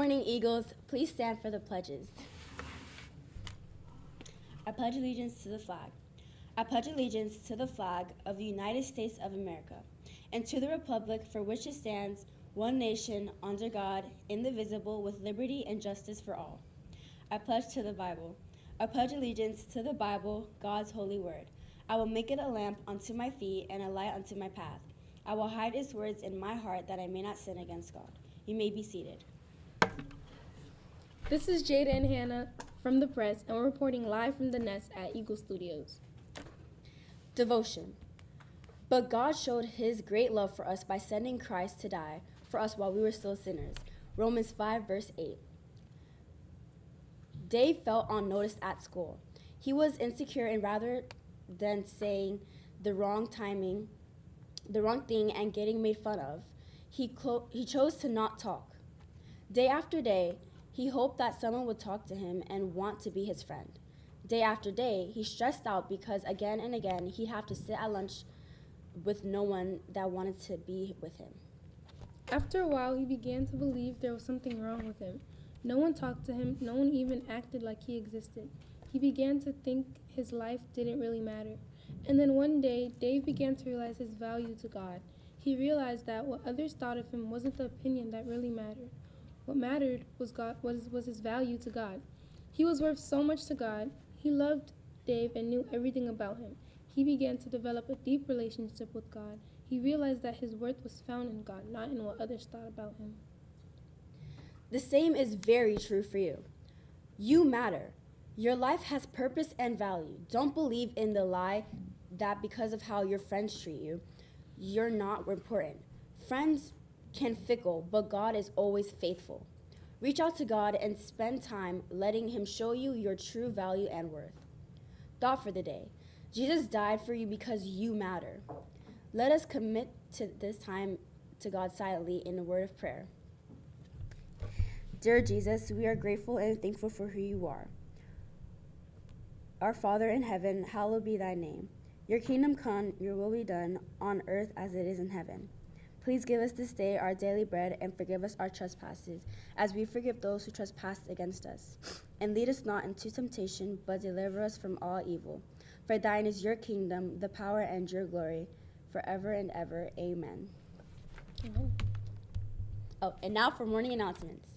morning, Eagles. Please stand for the pledges. I pledge allegiance to the flag. I pledge allegiance to the flag of the United States of America and to the republic for which it stands, one nation, under God, indivisible, with liberty and justice for all. I pledge to the Bible. I pledge allegiance to the Bible, God's holy word. I will make it a lamp unto my feet and a light unto my path. I will hide its words in my heart that I may not sin against God. You may be seated. This is Jada and Hannah from the press, and we're reporting live from the Nest at Eagle Studios. Devotion. But God showed his great love for us by sending Christ to die for us while we were still sinners. Romans 5, verse 8. Dave felt unnoticed at school. He was insecure, and rather than saying the wrong thing and getting made fun of, he chose to not talk. Day after day, he hoped that someone would talk to him and want to be his friend. Day after day, he stressed out because again and again he'd have to sit at lunch with no one that wanted to be with him. After a while, he began to believe there was something wrong with him. No one talked to him, no one even acted like he existed. He began to think his life didn't really matter. And then one day, Dave began to realize his value to God. He realized that what others thought of him wasn't the opinion that really mattered. What mattered was his value to God. He was worth so much to God. He loved Dave and knew everything about him. He began to develop a deep relationship with God. He realized that his worth was found in God, not in what others thought about him. The same is very true for you. You matter. Your life has purpose and value. Don't believe in the lie that because of how your friends treat you, you're not important. Friends can fickle, but God is always faithful. Reach out to God and spend time letting him show you your true value and worth. Thought for the day. Jesus died for you because you matter. Let us commit to this time to God silently in a word of prayer. Dear Jesus, we are grateful and thankful for who you are. Our Father in heaven, hallowed be thy name. Your kingdom come, your will be done on earth as it is in heaven. Please give us this day our daily bread and forgive us our trespasses, as we forgive those who trespass against us. And lead us not into temptation, but deliver us from all evil. For thine is your kingdom, the power, and your glory, forever and ever. Amen. Amen. Oh, and now for morning announcements.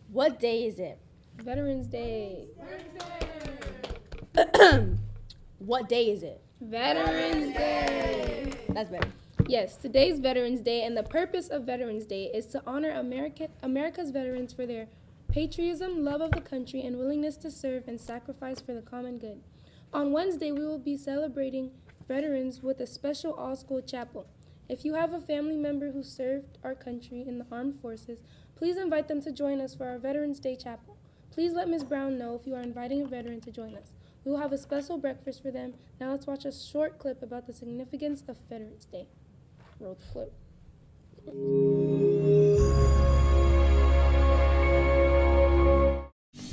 What day is it? Veterans Day. What day is it? Veterans Day. That's better. Yes, today's Veterans Day, and the purpose of Veterans Day is to honor America's veterans for their patriotism, love of the country, and willingness to serve and sacrifice for the common good. On Wednesday, we will be celebrating veterans with a special all-school chapel. If you have a family member who served our country in the armed forces, please invite them to join us for our Veterans Day chapel. Please let Ms. Brown know if you are inviting a veteran to join us. We will have a special breakfast for them. Now let's watch a short clip about the significance of Veterans Day. Roll the clip.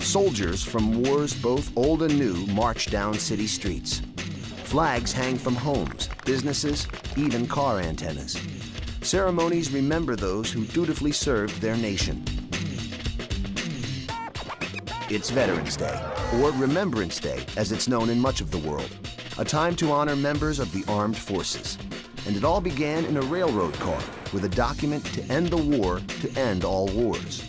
Soldiers from wars both old and new march down city streets. Flags hang from homes, businesses, even car antennas. Ceremonies remember those who dutifully served their nation. It's Veterans Day, or Remembrance Day, as it's known in much of the world, a time to honor members of the armed forces. And it all began in a railroad car with a document to end the war to end all wars.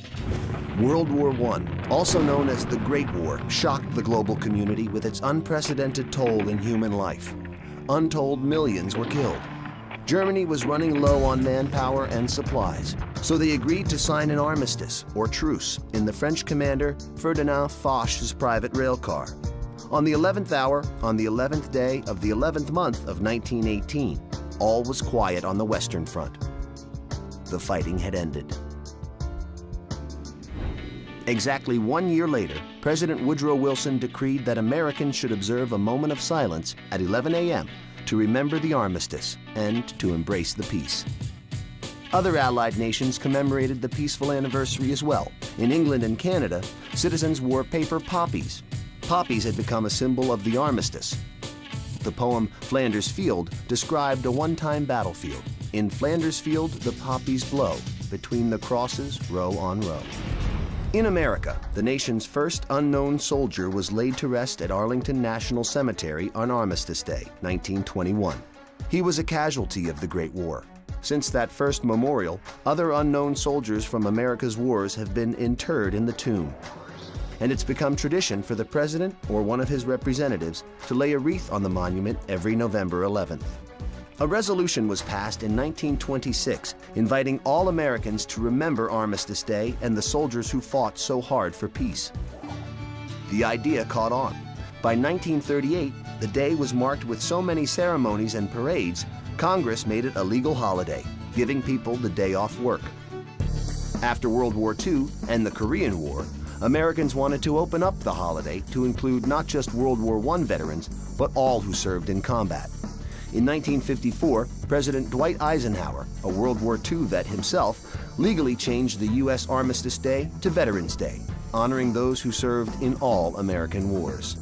World War I, also known as the Great War, shocked the global community with its unprecedented toll in human life. Untold millions were killed. Germany was running low on manpower and supplies, so they agreed to sign an armistice, or truce, in the French commander Ferdinand Foch's private rail car. On the 11th hour, on the 11th day of the 11th month of 1918, all was quiet on the Western Front. The fighting had ended. Exactly 1 year later, President Woodrow Wilson decreed that Americans should observe a moment of silence at 11 a.m. to remember the armistice and to embrace the peace. Other Allied nations commemorated the peaceful anniversary as well. In England and Canada, citizens wore paper poppies. Poppies had become a symbol of the armistice. The poem Flanders Field described a one-time battlefield. In Flanders Field, the poppies blow, between the crosses, row on row. In America, the nation's first unknown soldier was laid to rest at Arlington National Cemetery on Armistice Day, 1921. He was a casualty of the Great War. Since that first memorial, other unknown soldiers from America's wars have been interred in the tomb. And it's become tradition for the president or one of his representatives to lay a wreath on the monument every November 11th. A resolution was passed in 1926 inviting all Americans to remember Armistice Day and the soldiers who fought so hard for peace. The idea caught on. By 1938, the day was marked with so many ceremonies and parades, Congress made it a legal holiday, giving people the day off work. After World War II and the Korean War, Americans wanted to open up the holiday to include not just World War I veterans, but all who served in combat. In 1954, President Dwight Eisenhower, a World War II vet himself, legally changed the U.S. Armistice Day to Veterans Day, honoring those who served in all American wars.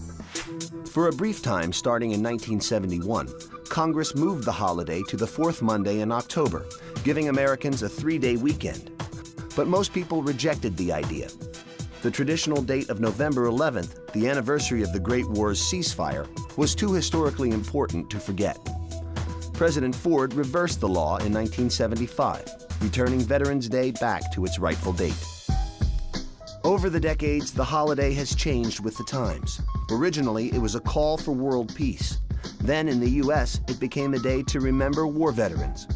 For a brief time starting in 1971, Congress moved the holiday to the fourth Monday in October, giving Americans a 3-day weekend. But most people rejected the idea. The traditional date of November 11th, the anniversary of the Great War's ceasefire, was too historically important to forget. President Ford reversed the law in 1975, returning Veterans Day back to its rightful date. Over the decades, the holiday has changed with the times. Originally, it was a call for world peace. Then in the U.S., it became a day to remember war veterans.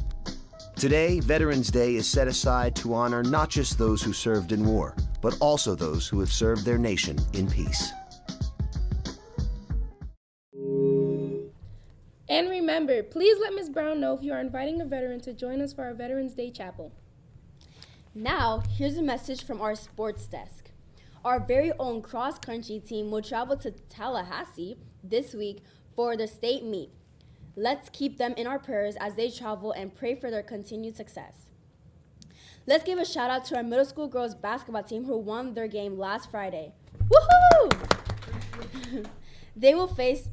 Today, Veterans Day is set aside to honor not just those who served in war, but also those who have served their nation in peace. And remember, please let Ms. Brown know if you are inviting a veteran to join us for our Veterans Day Chapel. Now, here's a message from our sports desk. Our very own cross-country team will travel to Tallahassee this week for the state meet. Let's keep them in our prayers as they travel and pray for their continued success. Let's give a shout out to our middle school girls basketball team who won their game last Friday. Woohoo! They will face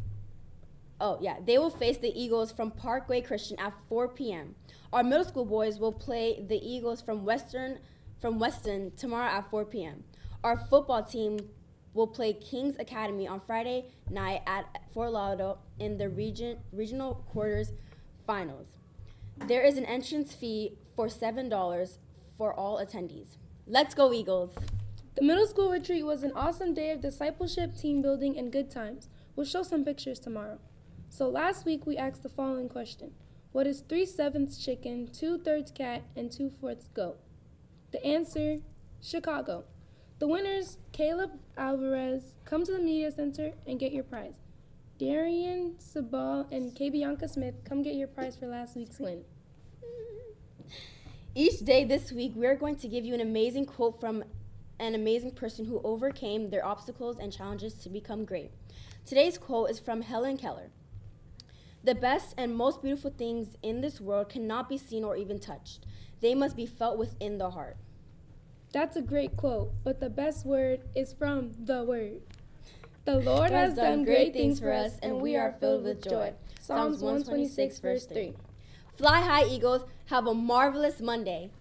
the Eagles from Parkway Christian at 4 p.m. Our middle school boys will play the Eagles from Weston tomorrow at 4 p.m. Our football team will play Kings Academy on Friday night at Fort Lauderdale in the regional quarters finals. There is an entrance fee for $7 for all attendees. Let's go, Eagles! The middle school retreat was an awesome day of discipleship, team building, and good times. We'll show some pictures tomorrow. So last week we asked the following question. What is 3/7 chicken, 2/3 cat, and 2/4 goat? The answer, Chicago. The winners, Caleb Alvarez, come to the media center and get your prize. Darian Sabal and K. Bianca Smith, come get your prize for last week's win. Each day this week, we are going to give you an amazing quote from an amazing person who overcame their obstacles and challenges to become great. Today's quote is from Helen Keller. The best and most beautiful things in this world cannot be seen or even touched. They must be felt within the heart. That's a great quote, but the best word is from the Word. The Lord has done great things for us, and we are filled with joy. Psalms 126, verse 3. Fly high, Eagles. Have a marvelous Monday.